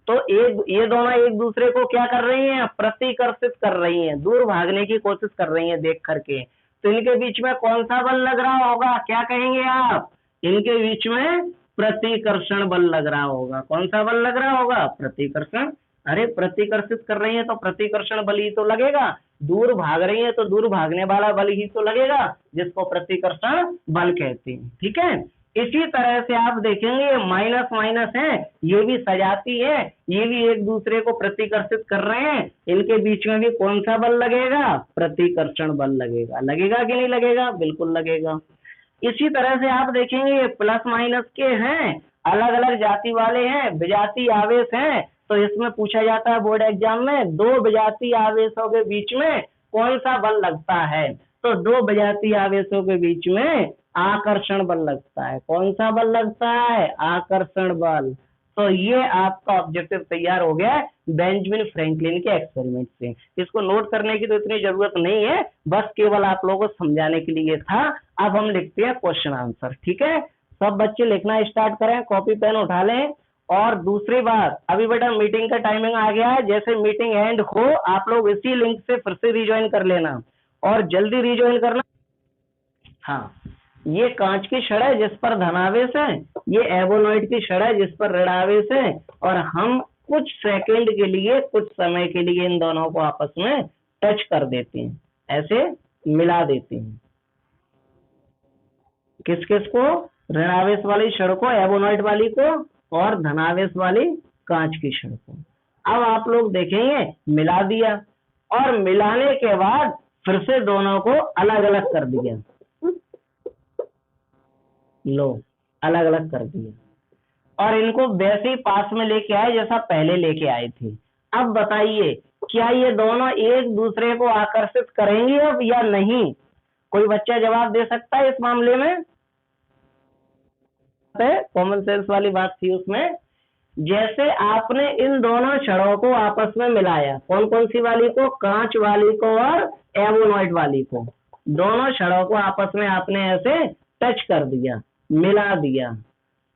तो ये दोनों एक दूसरे को क्या कर रही हैं? प्रतिकर्षित कर रही हैं, दूर भागने की कोशिश कर रही हैं देख करके। तो इनके बीच में कौन सा बल लग रहा होगा? क्या कहेंगे आप? इनके बीच में प्रतिकर्षण बल लग रहा होगा। कौन सा बल लग रहा होगा? प्रतिकर्षण। अरे प्रतिकर्षित कर रही है तो प्रतिकर्षण बल ही तो लगेगा, दूर भाग रही है तो दूर भागने वाला बल ही तो लगेगा, जिसको प्रतिकर्षण बल कहते हैं। ठीक है। इसी तरह से आप देखेंगे ये माइनस माइनस है, ये भी सजाती है, ये भी एक दूसरे को प्रतिकर्षित कर रहे हैं, इनके बीच में भी कौन सा बल लगेगा? प्रतिकर्षण बल लगेगा। लगेगा कि नहीं लगेगा? बिल्कुल लगेगा। इसी तरह से आप देखेंगे ये प्लस माइनस के हैं, अलग अलग जाति वाले हैं, विजातीय आवेश हैं, तो इसमें पूछा जाता है बोर्ड एग्जाम में, दो विजातीय आवेशों के बीच में कौन सा बल लगता है? तो दो विजातीय आवेशों के बीच में आकर्षण बल लगता है। कौन सा बल लगता है? आकर्षण बल। तो ये आपका ऑब्जेक्टिव तैयार हो गया बेंजामिन फ्रैंकलिन के एक्सपेरिमेंट से। इसको नोट करने की तो इतनी जरूरत नहीं है, बस केवल आप लोगों को समझाने के लिए था। अब हम लिखते हैं क्वेश्चन आंसर। ठीक है, सब बच्चे लिखना स्टार्ट करें, कॉपी पेन उठा लें। और दूसरी बात, अभी बेटा मीटिंग का टाइमिंग आ गया है, जैसे मीटिंग एंड हो आप लोग इसी लिंक से फिर से रिज्वाइन कर लेना, और जल्दी रिज्वाइन करना। हाँ, ये कांच की छड़ है जिस पर धनावेश है, ये एबोनॉइड की छड़ है जिस पर ऋणावेश है, और हम कुछ सेकंड के लिए, कुछ समय के लिए इन दोनों को आपस में टच कर देते हैं, ऐसे मिला देते हैं। किस किस को? ऋणावेश वाली छड़ को, एबोनॉइड वाली को, और धनावेश वाली कांच की छड़ को। अब आप लोग देखेंगे मिला दिया, और मिलाने के बाद फिर से दोनों को अलग अलग कर दिया। लो, अलग अलग कर दिया, और इनको वैसे ही पास में लेके आए जैसा पहले लेके आए थे। अब बताइए, क्या ये दोनों एक दूसरे को आकर्षित करेंगे अब या नहीं? कोई बच्चा जवाब दे सकता है इस मामले में? कॉमन सेंस वाली बात थी उसमें। जैसे आपने इन दोनों छड़ों को आपस में मिलाया, कौन कौन सी वाली को? कांच वाली को और एबोनॉइड वाली को। दोनों छड़ों को आपस में आपने ऐसे टच कर दिया, मिला दिया,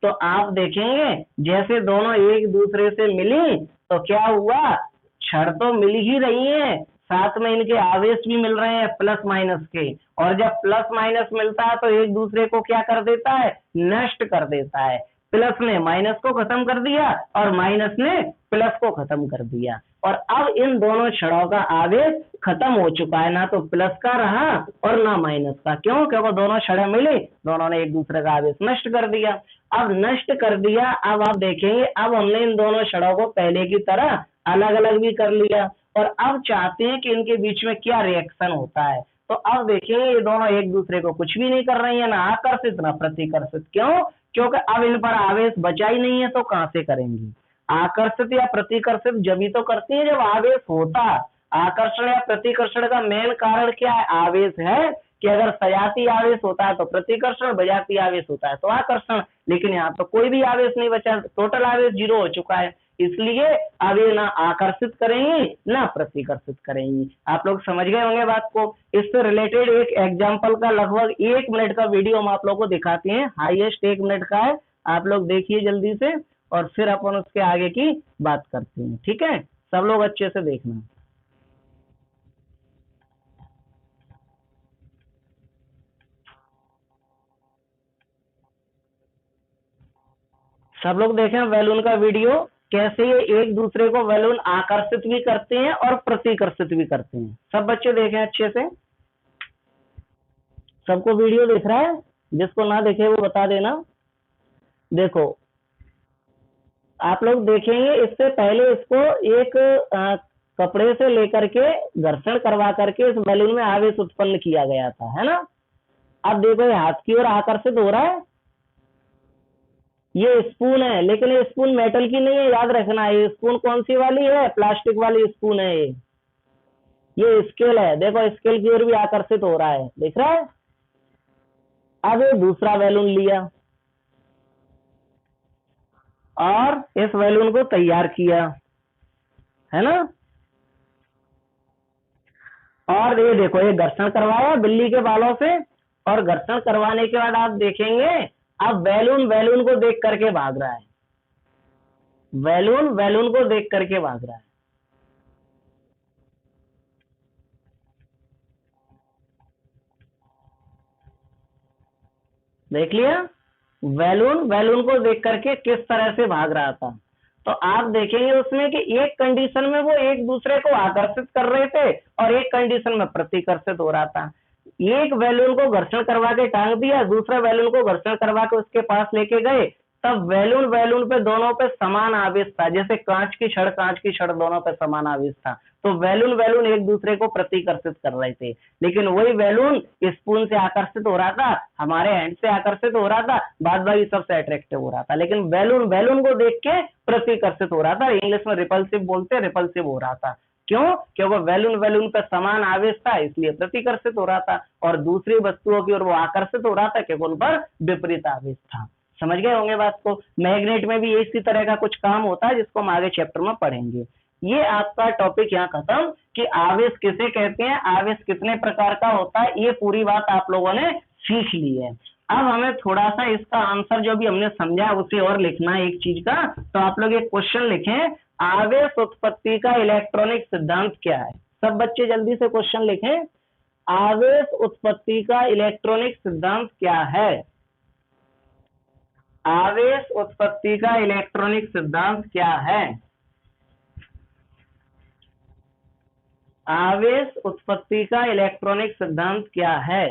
तो आप देखेंगे जैसे दोनों एक दूसरे से मिली तो क्या हुआ? छड़ तो मिल ही रही है, साथ में इनके आवेश भी मिल रहे हैं प्लस माइनस के, और जब प्लस माइनस मिलता है तो एक दूसरे को क्या कर देता है? नष्ट कर देता है। प्लस ने माइनस को खत्म कर दिया और माइनस ने प्लस को खत्म कर दिया, और अब इन दोनों क्षणों का आवेश खत्म हो चुका है, ना तो प्लस का रहा और ना माइनस का। क्यों? क्योंकि दोनों क्षणें मिली, दोनों ने एक दूसरे का आवेश नष्ट कर दिया। अब नष्ट कर दिया, अब आप देखेंगे अब हमने इन दोनों क्षणों को पहले की तरह अलग अलग भी कर लिया, और अब चाहते हैं कि इनके बीच में क्या रिएक्शन होता है। तो अब देखिए ये दोनों एक दूसरे को कुछ भी नहीं कर रही है, ना आकर्षित ना प्रतिकर्षित। क्यों? क्योंकि अब इन पर आवेश बचा ही नहीं है, तो कहां से करेंगी? आकर्षित या प्रतिकर्षित जब ही तो करती है जब आवेश होता। आकर्षण या प्रतिकर्षण का मेन कारण क्या है? आवेश है कि अगर सजाती आवेश होता है तो प्रतिकर्षण, बजाती आवेश होता है तो आकर्षण। लेकिन यहाँ तो कोई भी आवेश नहीं बचा, टोटल आवेश 0 हो चुका है, इसलिए अब ये ना आकर्षित करेंगी ना प्रतिकर्षित करेंगी। आप लोग समझ गए होंगे बात को। इससे रिलेटेड एक एग्जाम्पल का लगभग 1 मिनट का वीडियो हम आप लोग को दिखाते हैं, हाईएस्ट 1 मिनट का है, आप लोग देखिए जल्दी से, और फिर अपन उसके आगे की बात करते हैं। ठीक है, सब लोग अच्छे से देखना। सब लोग देखें बैलून का वीडियो, कैसे ये एक दूसरे को बैलून आकर्षित भी करते हैं और प्रतिकर्षित भी करते हैं। सब बच्चे देखें अच्छे से। सबको वीडियो दिख रहा है? जिसको ना देखे वो बता देना। देखो आप लोग देखेंगे, इससे पहले इसको एक कपड़े से लेकर के घर्षण करवा करके इस बैलून में आवेश उत्पन्न किया गया था, है ना। अब देखो ये हाथ की ओर आकर्षित हो रहा है, ये स्पून है, लेकिन ये स्पून मेटल की नहीं है, याद रखना है। ये स्पून कौन सी वाली है? प्लास्टिक वाली स्पून है। ये स्केल है, देखो स्केल की ओर भी आकर्षित हो रहा है, दिख रहा है। अब ये दूसरा बैलून लिया और इस बैलून को तैयार किया, है ना। और ये देखो ये घर्षण करवाया बिल्ली के बालों से, और घर्षण करवाने के बाद आप देखेंगे अब बैलून बैलून को देख करके भाग रहा है, बैलून बैलून को देख करके भाग रहा है। देख लिया, बैलून बैलून को देख करके किस तरह से भाग रहा था। तो आप देखेंगे उसमें कि एक कंडीशन में वो एक दूसरे को आकर्षित कर रहे थे और एक कंडीशन में प्रतिकर्षित हो रहा था। एक बैलून को घर्षण करवा के टांग दिया, दूसरे बैलून को घर्षण करवा के उसके पास लेके गए, तब बैलून बैलून पे दोनों पे समान आवेश था। जैसे कांच की छड़ दोनों पे समान आवेश था, तो बैलून बैलून एक दूसरे को प्रतिकर्षित कर रहे थे। लेकिन वही बैलून स्पून से आकर्षित हो रहा था, हमारे हैंड से आकर्षित हो रहा था, बाद बाकी सबसे अट्रैक्टिव हो रहा था। लेकिन बैलून बैलून को देख के प्रतिकर्षित हो रहा था, इंग्लिश में रिपल्सिव बोलते हैं, रिपल्सिव हो रहा था। क्यों? क्योंकि बैलून बैलून पे समान आवेश था, इसलिए प्रतिकर्षित हो रहा था, और दूसरी वस्तुओं की ओर वो आकर्षित हो रहा था क्योंकि उन पर विपरीत आवेश था। समझ गए होंगे बात को। मैग्नेट में भी इसी तरह का कुछ काम होता है, जिसको हम आगे चैप्टर में पढ़ेंगे। ये आपका टॉपिक यहाँ खत्म कि आवेश किसे कहते हैं, आवेश कितने प्रकार का होता है, ये पूरी बात आप लोगों ने सीख ली है। अब हमें थोड़ा सा इसका आंसर जो भी हमने समझा उसे और लिखना है एक चीज का। तो आप लोग एक क्वेश्चन लिखें, आवेश उत्पत्ति का इलेक्ट्रॉनिक सिद्धांत क्या है। सब बच्चे जल्दी से क्वेश्चन लिखें, आवेश उत्पत्ति का इलेक्ट्रॉनिक सिद्धांत क्या है। आवेश उत्पत्ति का इलेक्ट्रॉनिक सिद्धांत क्या है। आवेश उत्पत्ति का इलेक्ट्रॉनिक सिद्धांत क्या है।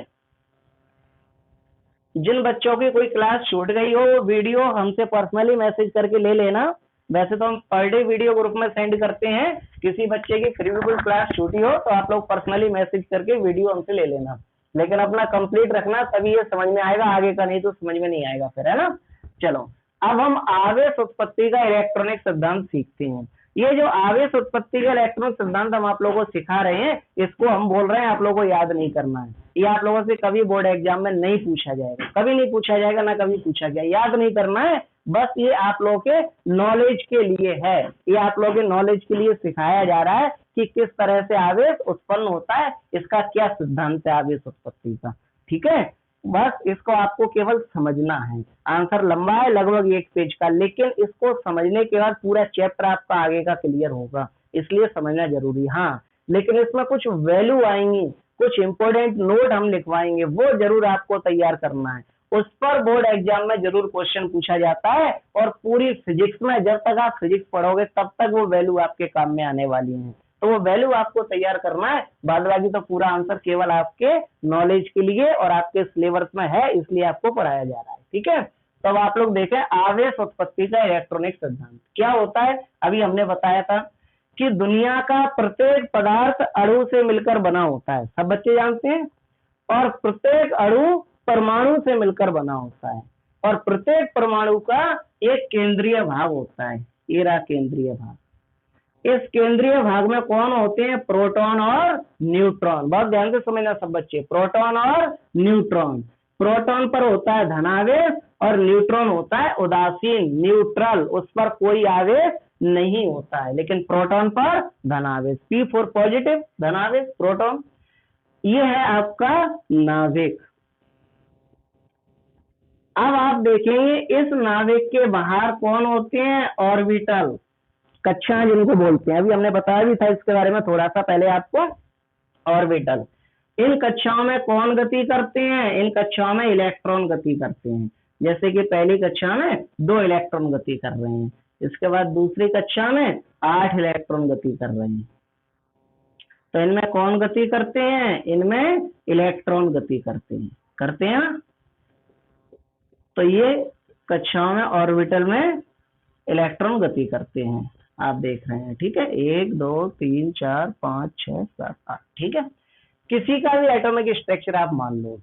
जिन बच्चों की कोई क्लास छूट गई हो वो वीडियो हमसे पर्सनली मैसेज करके ले लेना। वैसे तो हम पर डे वीडियो ग्रुप में सेंड करते हैं, किसी बच्चे की फिर भी कोई क्लास छूटी हो तो आप लोग पर्सनली मैसेज करके वीडियो हमसे ले लेना, लेकिन अपना कंप्लीट रखना, तभी ये समझ में आएगा, आगे का नहीं तो समझ में नहीं आएगा फिर, है ना। चलो अब हम आवेश उत्पत्ति का इलेक्ट्रॉनिक सिद्धांत सीखते हैं। ये जो आवेश उत्पत्ति का इलेक्ट्रॉनिक सिद्धांत हम आप लोगों को सिखा रहे हैं, इसको हम बोल रहे हैं आप लोगों को याद नहीं करना है। ये आप लोगों से कभी बोर्ड एग्जाम में नहीं पूछा जाएगा, कभी नहीं पूछा जाएगा, ना कभी पूछा गया, याद नहीं करना है। बस ये आप लोगों के नॉलेज के लिए है, ये आप लोगों के नॉलेज के लिए सिखाया जा रहा है कि किस तरह से आवेश उत्पन्न होता है, इसका क्या सिद्धांत है आवेश उत्पत्ति का। ठीक है, बस इसको आपको केवल समझना है। आंसर लंबा है, लगभग 1 पेज का, लेकिन इसको समझने के बाद पूरा चैप्टर आपका आगे का क्लियर होगा, इसलिए समझना जरूरी। हाँ, लेकिन इसमें कुछ वैल्यू आएंगी, कुछ इंपॉर्टेंट नोट हम लिखवाएंगे, वो जरूर आपको तैयार करना है। उस पर बोर्ड एग्जाम में जरूर क्वेश्चन पूछा जाता है, और पूरी फिजिक्स में जब तक आप फिजिक्स पढ़ोगे तब तक वो वैल्यू आपके काम में आने वाली है। तो वो वैल्यू आपको तैयार करना है, बाद बाकी तो पूरा आंसर केवल आपके नॉलेज के लिए और आपके सिलेबस में है, इसलिए आपको पढ़ाया जा रहा है। ठीक है, तो अब आप लोग देखें आवेश उत्पत्ति का इलेक्ट्रॉनिक सिद्धांत क्या होता है। अभी हमने बताया था कि दुनिया का प्रत्येक पदार्थ अणु से मिलकर बना होता है, सब बच्चे जानते हैं, और प्रत्येक अणु परमाणु से मिलकर बना होता है, और प्रत्येक परमाणु का एक केंद्रीय भाग होता है, ये रहा केंद्रीय भाग। इस केंद्रीय भाग में कौन होते हैं, प्रोटॉन और न्यूट्रॉन। बहुत ध्यान से समझना सब बच्चे, प्रोटॉन और न्यूट्रॉन। प्रोटॉन पर होता है धनावेश और न्यूट्रॉन होता है उदासीन, न्यूट्रल, उस पर कोई आवेश नहीं होता है, लेकिन प्रोटॉन पर धनावेश। P फॉर पॉजिटिव, धनावेश, प्रोटॉन। ये है आपका नाभिक। अब आप देखेंगे इस नाभिक के बाहर कौन होते हैं, ऑर्बिटल, कक्षा जिनको बोलते हैं। अभी हमने बताया भी था इसके बारे में थोड़ा सा पहले आपको, ऑर्बिटल। इन कक्षाओं में कौन गति करते हैं, इन कक्षाओं में इलेक्ट्रॉन गति करते हैं। जैसे कि पहली कक्षा में 2 इलेक्ट्रॉन गति कर रहे हैं, इसके बाद दूसरी कक्षा में 8 इलेक्ट्रॉन गति कर रहे हैं। तो इनमें कौन गति करते हैं, इनमें इलेक्ट्रॉन गति करते हैं ना। तो ये कक्षाओं में ऑर्बिटल में इलेक्ट्रॉन गति करते हैं, आप देख रहे हैं। ठीक है, 1 2 3 4 5 6 7 8। ठीक है, किसी का भी एटॉमिक स्ट्रक्चर आप मान लो,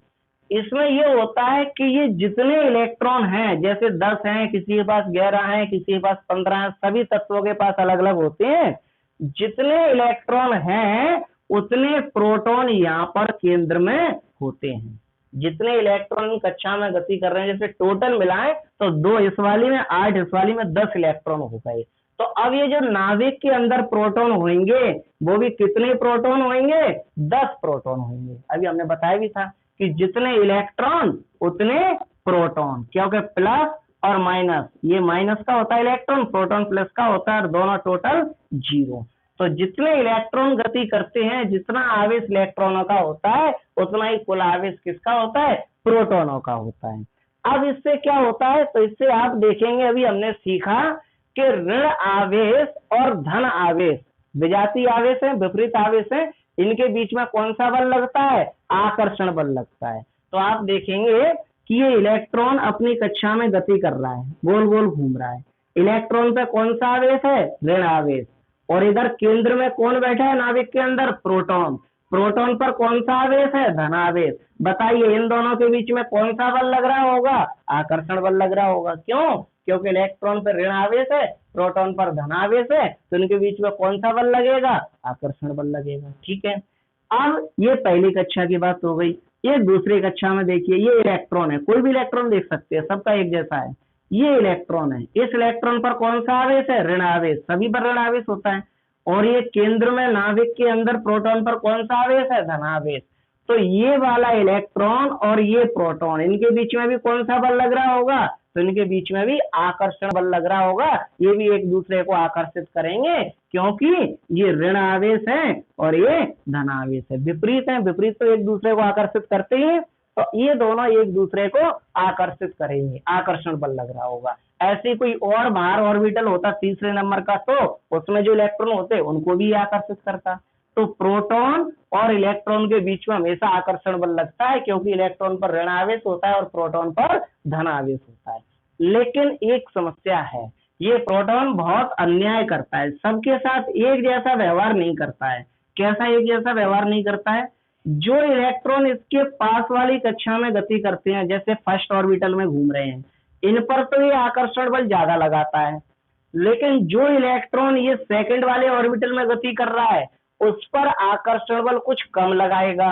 इसमें ये होता है कि ये जितने इलेक्ट्रॉन हैं, जैसे 10 हैं, किसी के पास 11 हैं, किसी के पास 15 हैं, सभी तत्वों के पास अलग अलग होते हैं। जितने इलेक्ट्रॉन हैं उतने प्रोटॉन यहाँ पर केंद्र में होते हैं। जितने इलेक्ट्रॉन कक्षा में गति कर रहे हैं, जैसे टोटल मिलाएं तो 2 इस वाली में, 8 इस वाली में, 10 इलेक्ट्रॉन हो गए। तो अब ये जो नाभिक के अंदर प्रोटॉन होंगे वो भी कितने प्रोटॉन होंगे, 10 प्रोटॉन होंगे। अभी हमने बताया भी था कि जितने इलेक्ट्रॉन उतने प्रोटॉन, क्योंकि प्लस और माइनस, ये माइनस का होता है इलेक्ट्रॉन, प्रोटॉन प्लस का होता है, और दोनों टोटल 0। तो जितने इलेक्ट्रॉन गति करते हैं, जितना आवेश इलेक्ट्रॉनों का होता है उतना ही कुल आवेश किसका होता है, प्रोटॉनों का होता है। अब इससे क्या होता है, तो इससे आप देखेंगे अभी हमने सीखा कि ऋण आवेश और धन आवेश, विजातीय आवेश है, विपरीत आवेश है, इनके बीच में कौन सा बल लगता है, आकर्षण बल लगता है। तो आप देखेंगे कि ये इलेक्ट्रॉन अपनी कक्षा में गति कर रहा है, गोल गोल घूम रहा है। इलेक्ट्रॉन पे कौन सा आवेश है, ऋण आवेश, और इधर केंद्र में कौन बैठा है नाभिक के अंदर, प्रोटॉन। प्रोटॉन पर कौन सा आवेश है, धनावेश। बताइए इन दोनों के बीच में कौन सा बल लग रहा होगा, आकर्षण बल लग रहा होगा। क्यों, क्योंकि इलेक्ट्रॉन पर ऋण आवेश है, प्रोटॉन पर धनावेश है, तो इनके बीच में कौन सा बल लगेगा, आकर्षण बल लगेगा। ठीक है, अब ये पहली कक्षा की बात हो गई। ये दूसरी कक्षा में देखिए, ये इलेक्ट्रॉन है, कोई भी इलेक्ट्रॉन देख सकते हैं, सबका एक जैसा है। ये इलेक्ट्रॉन है, इस इलेक्ट्रॉन पर कौन सा आवेश है, ऋण आवेश, सभी पर ऋण आवेश होता है। और ये केंद्र में नाभिक के अंदर प्रोटॉन पर कौन सा आवेश है, धनावेश। तो ये वाला इलेक्ट्रॉन और ये प्रोटॉन, इनके बीच में भी कौन सा बल लग रहा होगा, तो इनके बीच में भी आकर्षण बल लग रहा होगा। ये भी एक दूसरे को आकर्षित करेंगे, क्योंकि ये ऋण आवेश है और ये धन आवेश है, विपरीत है, विपरीत तो एक दूसरे को आकर्षित करते ही, तो ये दोनों एक दूसरे को आकर्षित करेंगे, आकर्षण बल लग रहा होगा। ऐसे कोई और बाहर ऑर्बिटल होता तीसरे नंबर का, तो उसमें जो इलेक्ट्रॉन होते उनको भी आकर्षित करता। तो प्रोटॉन और इलेक्ट्रॉन के बीच में हमेशा आकर्षण बल लगता है, क्योंकि इलेक्ट्रॉन पर ऋण आवेश होता है और प्रोटॉन पर धन आवेश होता है। लेकिन एक समस्या है, ये प्रोटॉन बहुत अन्याय करता है, सबके साथ एक जैसा व्यवहार नहीं करता है। कैसा एक जैसा व्यवहार नहीं करता है, जो इलेक्ट्रॉन इसके पास वाली कक्षा में गति करते हैं, जैसे फर्स्ट ऑर्बिटल में घूम रहे हैं, इन पर तो ये आकर्षण बल ज्यादा लगाता है। लेकिन जो इलेक्ट्रॉन ये सेकंड वाले ऑर्बिटल में गति कर रहा है उस पर आकर्षण बल कुछ कम लगाएगा,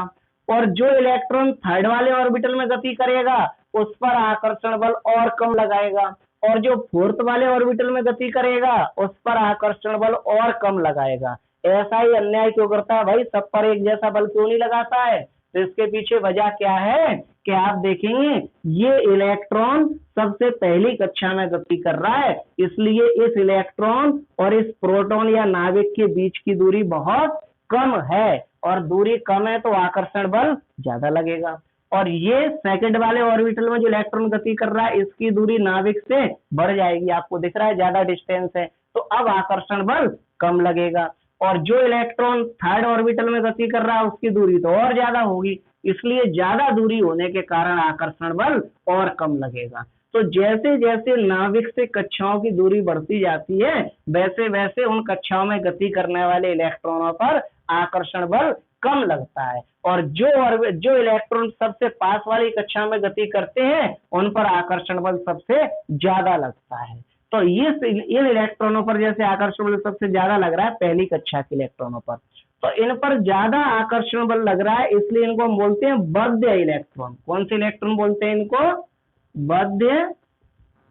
और जो इलेक्ट्रॉन थर्ड वाले ऑर्बिटल में गति करेगा उस पर आकर्षण बल और कम लगाएगा, और जो फोर्थ वाले ऑर्बिटल में गति करेगा उस पर आकर्षण बल और कम लगाएगा। ऐसा ही अन्याय क्यों करता है भाई, सब पर एक जैसा बल क्यों नहीं लगाता है? तो इसके पीछे वजह क्या है कि आप देखेंगे ये इलेक्ट्रॉन सबसे पहली कक्षा में गति कर रहा है, इसलिए इस इलेक्ट्रॉन और इस प्रोटॉन या नाभिक के बीच की दूरी बहुत कम है, और दूरी कम है तो आकर्षण बल ज्यादा लगेगा। और ये सेकंड वाले ऑर्बिटल में जो इलेक्ट्रॉन गति कर रहा है इसकी दूरी नाभिक से बढ़ जाएगी, आपको दिख रहा है ज्यादा डिस्टेंस है, तो अब आकर्षण बल कम लगेगा। और जो इलेक्ट्रॉन थर्ड ऑर्बिटल में गति कर रहा है उसकी दूरी तो और ज्यादा होगी, इसलिए ज्यादा दूरी होने के कारण आकर्षण बल और कम लगेगा। तो जैसे जैसे नाभिक से कक्षाओं की दूरी बढ़ती जाती है वैसे वैसे उन कक्षाओं में गति करने वाले इलेक्ट्रॉनों पर आकर्षण बल कम लगता है, और जो इलेक्ट्रॉन सबसे पास वाली कक्षा में गति करते हैं उन पर आकर्षण बल सबसे ज्यादा लगता है। तो ये इन इलेक्ट्रॉनों पर जैसे आकर्षण बल सबसे ज्यादा लग रहा है पहली कक्षा के इलेक्ट्रॉनों पर, तो इन पर ज्यादा आकर्षण बल लग रहा है, इसलिए इनको हम बोलते हैं बद्ध इलेक्ट्रॉन। कौन से इलेक्ट्रॉन बोलते हैं इनको? बद्ध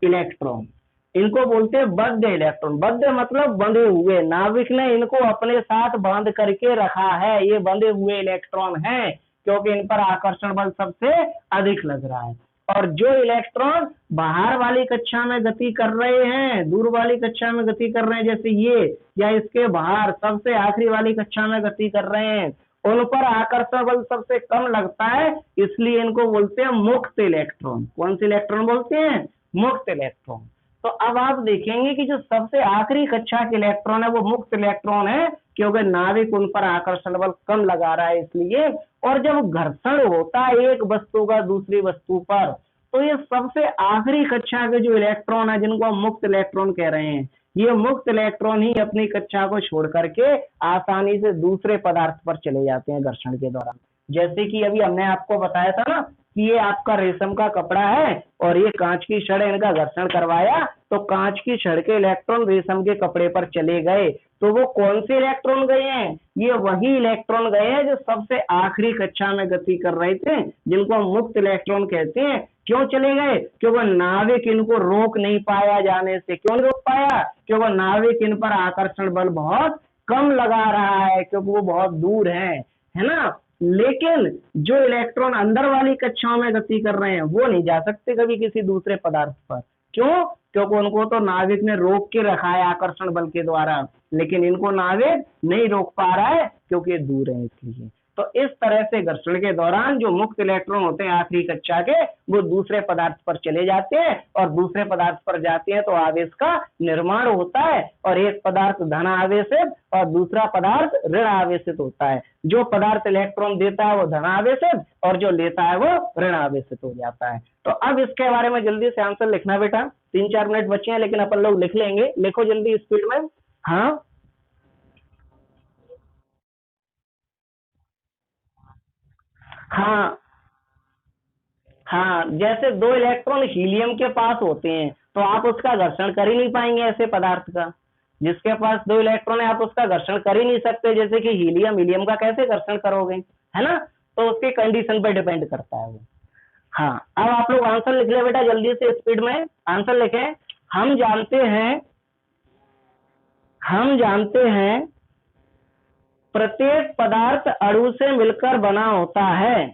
इलेक्ट्रॉन। इनको बोलते हैं बद्ध इलेक्ट्रॉन। बद्ध मतलब बंधे हुए, नाभिक ने इनको अपने साथ बांध करके रखा है, ये बंधे हुए इलेक्ट्रॉन हैं क्योंकि इन पर आकर्षण बल सबसे अधिक लग रहा है। और जो इलेक्ट्रॉन बाहर वाली कक्षा में गति कर रहे हैं, दूर वाली कक्षा में गति कर रहे हैं, जैसे ये या इसके बाहर सबसे आखिरी वाली कक्षा में गति कर रहे हैं, उन पर आकर्षण बल सबसे कम लगता है, इसलिए इनको बोलते हैं मुक्त इलेक्ट्रॉन। कौन से इलेक्ट्रॉन बोलते हैं? मुक्त इलेक्ट्रॉन। तो अब आप देखेंगे कि जो सबसे आखिरी कक्षा के इलेक्ट्रॉन है वो मुक्त इलेक्ट्रॉन है क्योंकि नाभिक उन पर आकर्षण बल कम लगा रहा है इसलिए। और जब घर्षण होता है एक वस्तु का दूसरी वस्तु पर, तो ये सबसे आखिरी कक्षा के जो इलेक्ट्रॉन है जिनको हम मुक्त इलेक्ट्रॉन कह रहे हैं, ये मुक्त इलेक्ट्रॉन ही अपनी कक्षा को छोड़ करके आसानी से दूसरे पदार्थ पर चले जाते हैं घर्षण के दौरान। जैसे कि अभी हमने आपको बताया था ना कि ये आपका रेशम का कपड़ा है और ये कांच की छड़, इनका घर्षण करवाया तो कांच की छड़ के इलेक्ट्रॉन रेशम के कपड़े पर चले गए, तो वो कौन से इलेक्ट्रॉन गए हैं? ये वही इलेक्ट्रॉन गए हैं जो सबसे आखिरी कक्षा में गति कर रहे थे, जिनको हम मुक्त इलेक्ट्रॉन कहते हैं। क्यों चले गए? क्योंकि नाभिक इनको रोक नहीं पाया जाने से। क्यों नहीं रोक पाया? क्योंकि नाभिक इन पर आकर्षण बल बहुत कम लगा रहा है क्योंकि वो बहुत दूर है ना। लेकिन जो इलेक्ट्रॉन अंदर वाली कक्षाओं में गति कर रहे हैं वो नहीं जा सकते कभी किसी दूसरे पदार्थ पर। क्यों? क्योंकि उनको तो नाभिक ने रोक के रखा है आकर्षण बल के द्वारा, लेकिन इनको नाभिक नहीं रोक पा रहा है क्योंकि दूर है इसलिए। तो इस तरह से घर्षण के दौरान जो मुक्त इलेक्ट्रॉन होते हैं आखिरी कक्षा के, वो दूसरे पदार्थ पर चले जाते हैं और दूसरे पदार्थ पर जाते हैं तो आवेश का निर्माण होता है, और एक पदार्थ धन आवेशित और दूसरा पदार्थ ऋण आवेशित होता है। जो पदार्थ इलेक्ट्रॉन देता है वो धन आवेशित और जो लेता है वो ऋण आवेशित हो जाता है। तो अब इसके बारे में जल्दी से आंसर लिखना बेटा, 3-4 मिनट बचे हैं लेकिन अपन लोग लिख लेंगे। लिखो जल्दी स्पीड में। हाँ हाँ हाँ, जैसे 2 इलेक्ट्रॉन हीलियम के पास होते हैं तो आप उसका घर्षण कर ही नहीं पाएंगे ऐसे पदार्थ का। जिसके पास 2 इलेक्ट्रॉन है आप उसका घर्षण कर ही नहीं सकते, जैसे कि हीलियम, हीलियम का कैसे घर्षण करोगे, है ना। तो उसके कंडीशन पर डिपेंड करता है वो। हाँ, अब आप लोग आंसर लिख ले बेटा जल्दी से स्पीड में आंसर लिखें। हम जानते हैं हम जानते हैं प्रत्येक पदार्थ अणु से मिलकर बना होता है।